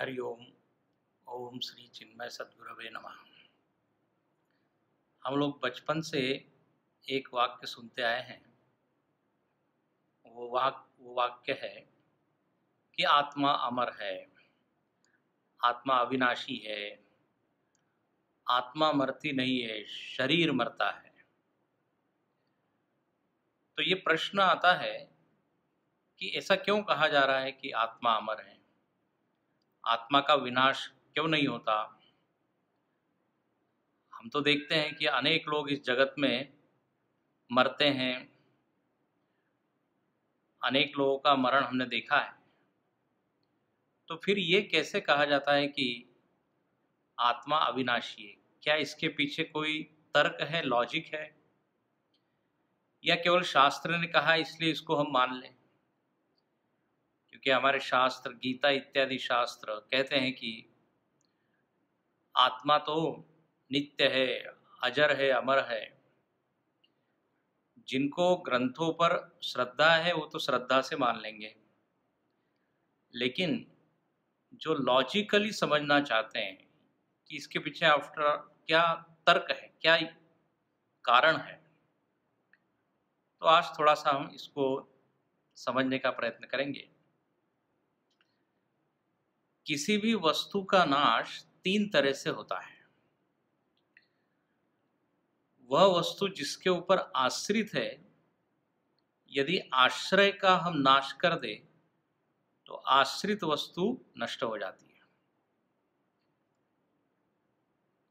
हरि ओम। ओम श्री चिन्मय सद्गुरवे नमः। हम लोग बचपन से एक वाक्य सुनते आए हैं। वो वाक्य है कि आत्मा अमर है, आत्मा अविनाशी है, आत्मा मरती नहीं है, शरीर मरता है। तो ये प्रश्न आता है कि ऐसा क्यों कहा जा रहा है कि आत्मा अमर है, आत्मा का विनाश क्यों नहीं होता। हम तो देखते हैं कि अनेक लोग इस जगत में मरते हैं, अनेक लोगों का मरण हमने देखा है। तो फिर ये कैसे कहा जाता है कि आत्मा अविनाशी है? क्या इसके पीछे कोई तर्क है, लॉजिक है, या केवल शास्त्र ने कहा इसलिए इसको हम मान लें? क्योंकि हमारे शास्त्र, गीता इत्यादि शास्त्र कहते हैं कि आत्मा तो नित्य है, अजर है, अमर है। जिनको ग्रंथों पर श्रद्धा है वो तो श्रद्धा से मान लेंगे, लेकिन जो लॉजिकली समझना चाहते हैं कि इसके पीछे आफ्टर क्या तर्क है, क्या कारण है, तो आज थोड़ा-सा हम इसको समझने का प्रयत्न करेंगे। किसी भी वस्तु का नाश 3 तरह से होता है। वह वस्तु जिसके ऊपर आश्रित है, यदि आश्रय का हम नाश कर दें, तो आश्रित वस्तु नष्ट हो जाती है।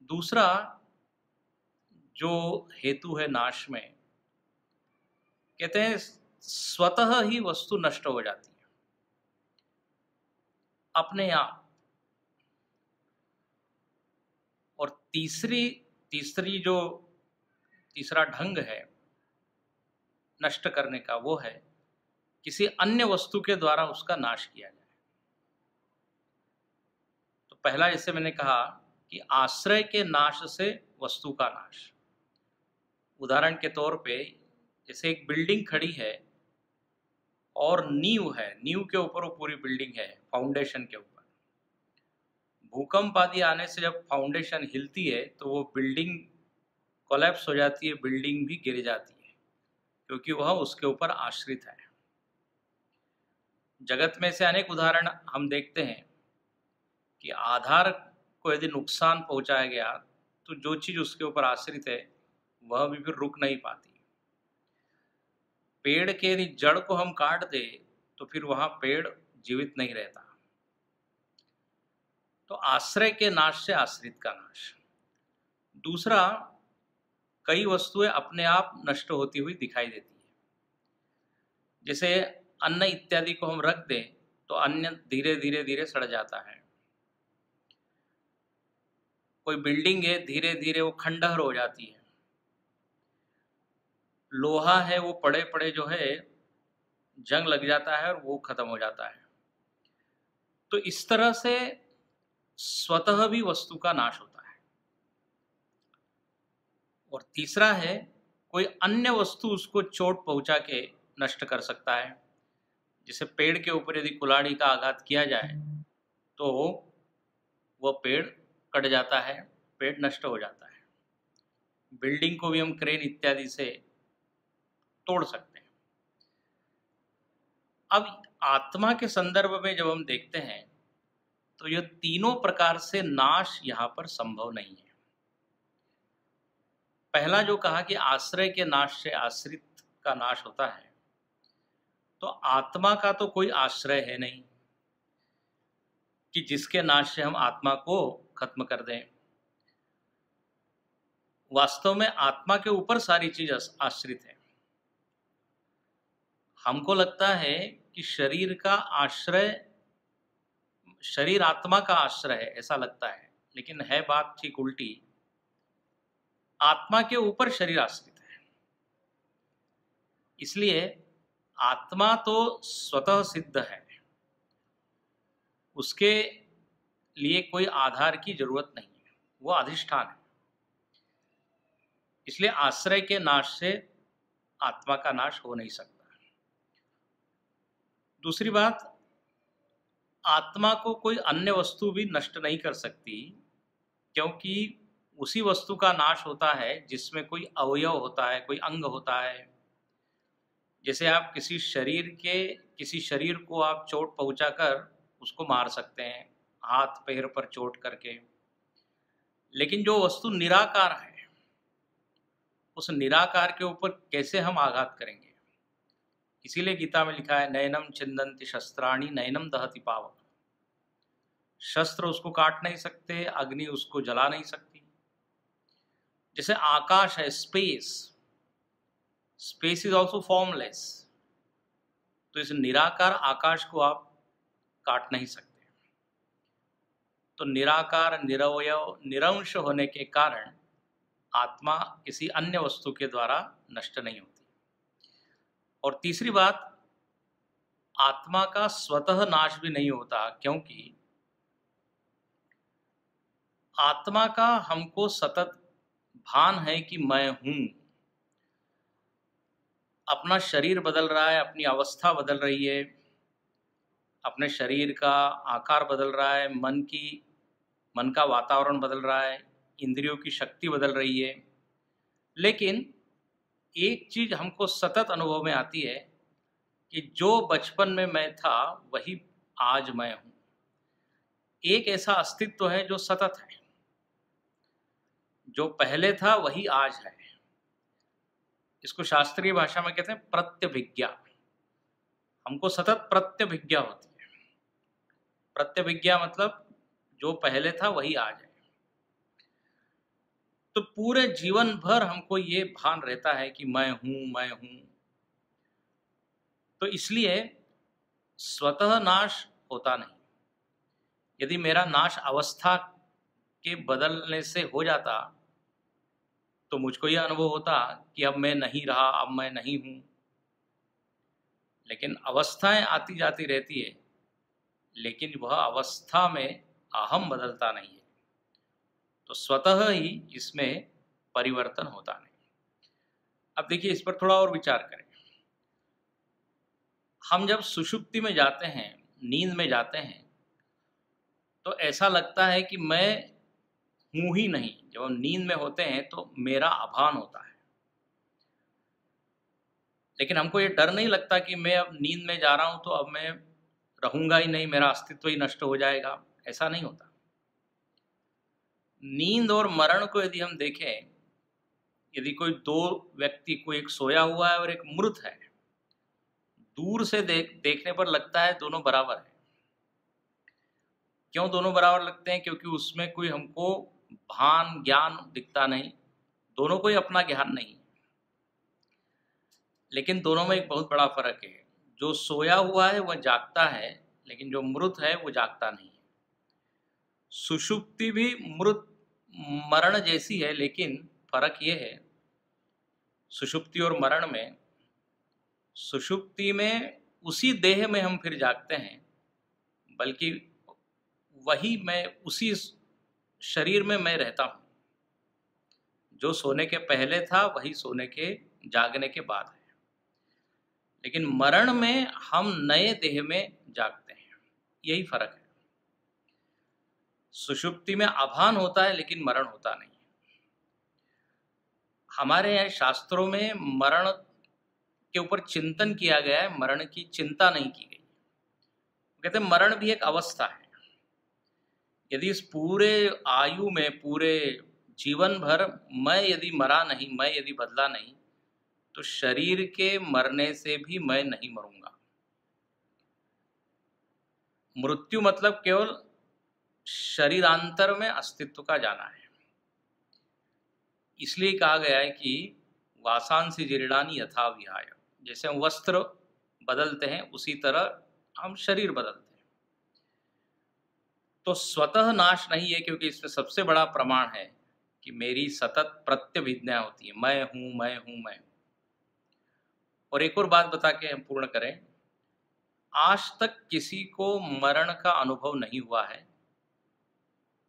दूसरा जो हेतु है नाश में, कहते हैं स्वतः ही वस्तु नष्ट हो जाती है, अपने आप। और तीसरी जो तीसरा ढंग है नष्ट करने का, वो है किसी अन्य वस्तु के द्वारा उसका नाश किया जाए। तो पहला, जैसे मैंने कहा कि आश्रय के नाश से वस्तु का नाश। उदाहरण के तौर पे, जैसे एक बिल्डिंग खड़ी है और नींव है, नींव के ऊपर वो पूरी बिल्डिंग है, फाउंडेशन के ऊपर। भूकंप आदि आने से जब फाउंडेशन हिलती है तो वो बिल्डिंग कोलैप्स हो जाती है, बिल्डिंग भी गिर जाती है, क्योंकि वह उसके ऊपर आश्रित है। जगत में से अनेक उदाहरण हम देखते हैं कि आधार को यदि नुकसान पहुंचाया गया तो जो चीज़ उसके ऊपर आश्रित है वह भी फिर रुक नहीं पाती। पेड़ के यदि जड़ को हम काट दें तो फिर वहाँ पेड़ जीवित नहीं रहता। तो आश्रय के नाश से आश्रित का नाश। दूसरा, कई वस्तुएं अपने आप नष्ट होती हुई दिखाई देती है। जैसे अन्न इत्यादि को हम रख दें तो अन्न धीरे धीरे धीरे सड़ जाता है। कोई बिल्डिंग है, धीरे धीरे वो खंडहर हो जाती है। लोहा है, वो पड़े पड़े जो है जंग लग जाता है और वो खत्म हो जाता है। तो इस तरह से स्वतः भी वस्तु का नाश होता है। और तीसरा है, कोई अन्य वस्तु उसको चोट पहुंचा के नष्ट कर सकता है। जैसे पेड़ के ऊपर यदि कुल्हाड़ी का आघात किया जाए तो वह पेड़ कट जाता है, पेड़ नष्ट हो जाता है। बिल्डिंग को भी हम क्रेन इत्यादि से तोड़ सकते हैं। अब आत्मा के संदर्भ में जब हम देखते हैं तो यह तीनों प्रकार से नाश यहाँ पर संभव नहीं है। पहला जो कहा कि आश्रय के नाश से आश्रित का नाश होता है, तो आत्मा का तो कोई आश्रय है नहीं कि जिसके नाश से हम आत्मा को खत्म कर दें। वास्तव में आत्मा के ऊपर सारी चीज आश्रित है। हमको लगता है कि शरीर का आश्रय, शरीर आत्मा का आश्रय है, ऐसा लगता है, लेकिन है बात ठीक उल्टी। आत्मा के ऊपर शरीर आश्रित है। इसलिए आत्मा तो स्वतः सिद्ध है, उसके लिए कोई आधार की जरूरत नहीं है, वो अधिष्ठान है। इसलिए आश्रय के नाश से आत्मा का नाश हो नहीं सकता। दूसरी बात, आत्मा को कोई अन्य वस्तु भी नष्ट नहीं कर सकती, क्योंकि उसी वस्तु का नाश होता है जिसमें कोई अवयव होता है, कोई अंग होता है। जैसे आप किसी शरीर को आप चोट पहुंचाकर उसको मार सकते हैं, हाथ पैर पर चोट करके, लेकिन जो वस्तु निराकार है, उस निराकार के ऊपर कैसे हम आघात करेंगे? इसीलिए गीता में लिखा है, नैनम छिन्दन्ति शस्त्राणि नैनम दहति पावक। शस्त्र उसको काट नहीं सकते, अग्नि उसको जला नहीं सकती। जैसे आकाश है, स्पेस इज ऑल्सो फॉर्मलेस, तो इस निराकार आकाश को आप काट नहीं सकते। तो निराकार, निरवयव, निरंश होने के कारण आत्मा किसी अन्य वस्तु के द्वारा नष्ट नहीं होती। और तीसरी बात, आत्मा का स्वतः नाश भी नहीं होता, क्योंकि आत्मा का हमको सतत भान है कि मैं हूं। अपना शरीर बदल रहा है, अपनी अवस्था बदल रही है, अपने शरीर का आकार बदल रहा है, मन का वातावरण बदल रहा है, इंद्रियों की शक्ति बदल रही है। लेकिन एक चीज हमको सतत अनुभव में आती है कि जो बचपन में मैं था वही आज मैं हूं। एक ऐसा अस्तित्व है जो सतत है, जो पहले था वही आज है। इसको शास्त्रीय भाषा में कहते हैं प्रत्यभिज्ञा। हमको सतत प्रत्यभिज्ञा होती है। प्रत्यभिज्ञा मतलब जो पहले था वही आज है। तो पूरे जीवन भर हमको ये भान रहता है कि मैं हूं, मैं हूं। तो इसलिए स्वतः नाश होता नहीं। यदि मेरा नाश अवस्था के बदलने से हो जाता तो मुझको यह अनुभव होता कि अब मैं नहीं रहा, अब मैं नहीं हूं। लेकिन अवस्थाएं आती जाती रहती है, लेकिन वह अवस्था में अहम बदलता नहीं है। तो स्वतः ही इसमें परिवर्तन होता नहीं। अब देखिए, इस पर थोड़ा और विचार करें। हम जब सुषुप्ति में जाते हैं, नींद में जाते हैं, तो ऐसा लगता है कि मैं हूं ही नहीं। जब हम नींद में होते हैं तो मेरा अभान होता है। लेकिन हमको ये डर नहीं लगता कि मैं अब नींद में जा रहा हूं तो अब मैं रहूंगा ही नहीं, मेरा अस्तित्व ही नष्ट हो जाएगा। ऐसा नहीं होता। नींद और मरण को यदि हम देखें, यदि कोई दो व्यक्ति, कोई एक सोया हुआ है और एक मृत है, दूर से देखने पर लगता है दोनों बराबर है। क्यों दोनों बराबर लगते हैं? क्योंकि उसमें कोई हमको भान ज्ञान दिखता नहीं, दोनों को ही अपना ज्ञान नहीं। लेकिन दोनों में एक बहुत बड़ा फर्क है। जो सोया हुआ है वह जागता है, लेकिन जो मृत है वो जागता नहीं है। सुषुप्ति भी मरण जैसी है, लेकिन फर्क ये है, सुषुप्ति और मरण में, सुषुप्ति में उसी देह में हम फिर जागते हैं, बल्कि वही मैं, उसी शरीर में मैं रहता हूँ। जो सोने के पहले था वही सोने के जागने के बाद है। लेकिन मरण में हम नए देह में जागते हैं, यही फर्क है। सुषुप्ति में आभान होता है लेकिन मरण होता नहीं। हमारे यहाँ शास्त्रों में मरण के ऊपर चिंतन किया गया है, मरण की चिंता नहीं की गई। कहते हैं मरण भी एक अवस्था है। यदि इस पूरे आयु में, पूरे जीवन भर मैं यदि मरा नहीं, मैं यदि बदला नहीं, तो शरीर के मरने से भी मैं नहीं मरूंगा। मृत्यु मतलब केवल शरीरांतर में अस्तित्व का जाना है। इसलिए कहा गया है कि वासांसि जीर्णानि यथा विहाय। जैसे हम वस्त्र बदलते हैं उसी तरह हम शरीर बदलते हैं। तो स्वतः नाश नहीं है, क्योंकि इसमें सबसे बड़ा प्रमाण है कि मेरी सतत प्रत्यभिज्ञा होती है, मैं हूं, मैं हूं, मैं हूं। और एक और बात बता के हम पूर्ण करें, आज तक किसी को मरण का अनुभव नहीं हुआ है।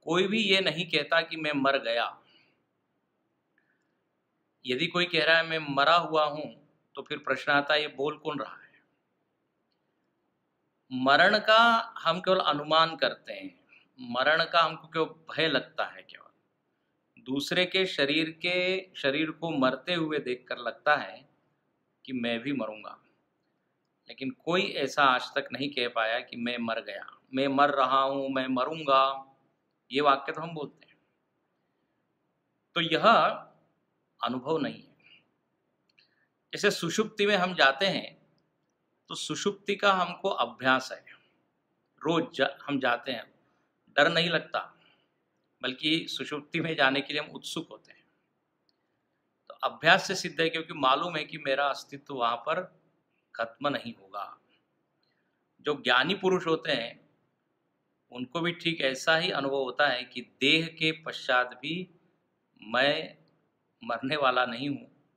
कोई भी ये नहीं कहता कि मैं मर गया। यदि कोई कह रहा है मैं मरा हुआ हूं, तो फिर प्रश्न आता है ये बोल कौन रहा है? मरण का हम केवल अनुमान करते हैं, मरण का हमको केवल भय लगता है केवल। दूसरे के शरीर को मरते हुए देखकर लगता है कि मैं भी मरूँगा। लेकिन कोई ऐसा आज तक नहीं कह पाया कि मैं मर गया, मैं मर रहा हूँ, मैं मरूँगा। ये वाक्य तो हम बोलते हैं। तो यह अनुभव नहीं है। जैसे सुषुप्ति में हम जाते हैं, तो सुषुप्ति का हमको अभ्यास है। रोज़ हम जाते हैं, डर नहीं लगता, बल्कि सुषुप्ति में जाने के लिए हम उत्सुक होते हैं। तो अभ्यास से सिद्ध है, क्योंकि मालूम है कि मेरा अस्तित्व वहाँ पर खत्म नहीं होगा। जो ज्ञानी पुरुष होते हैं, उनको भी ठीक ऐसा ही अनुभव होता है कि देह के पश्चात भी मैं मरने वाला नहीं हूँ,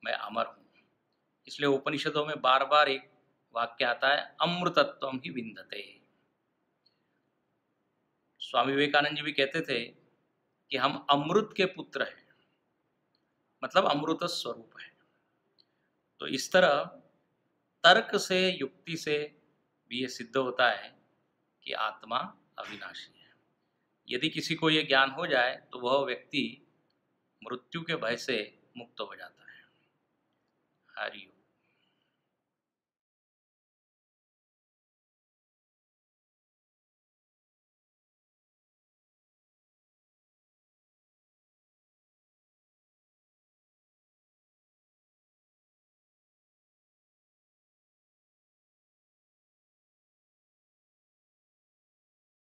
मैं अमर हूँ। इसलिए उपनिषदों में बार-बार एक वाक्य आता है, अमृतत्वम ही विन्दते। स्वामी विवेकानंद जी भी कहते थे कि हम अमृत के पुत्र हैं, मतलब अमृत स्वरूप है। तो इस तरह तर्क से, युक्ति से भी ये सिद्ध होता है कि आत्मा अविनाशी है। यदि किसी को ये ज्ञान हो जाए, तो वह व्यक्ति मृत्यु के भय से मुक्त हो जाता है। हरि ओम।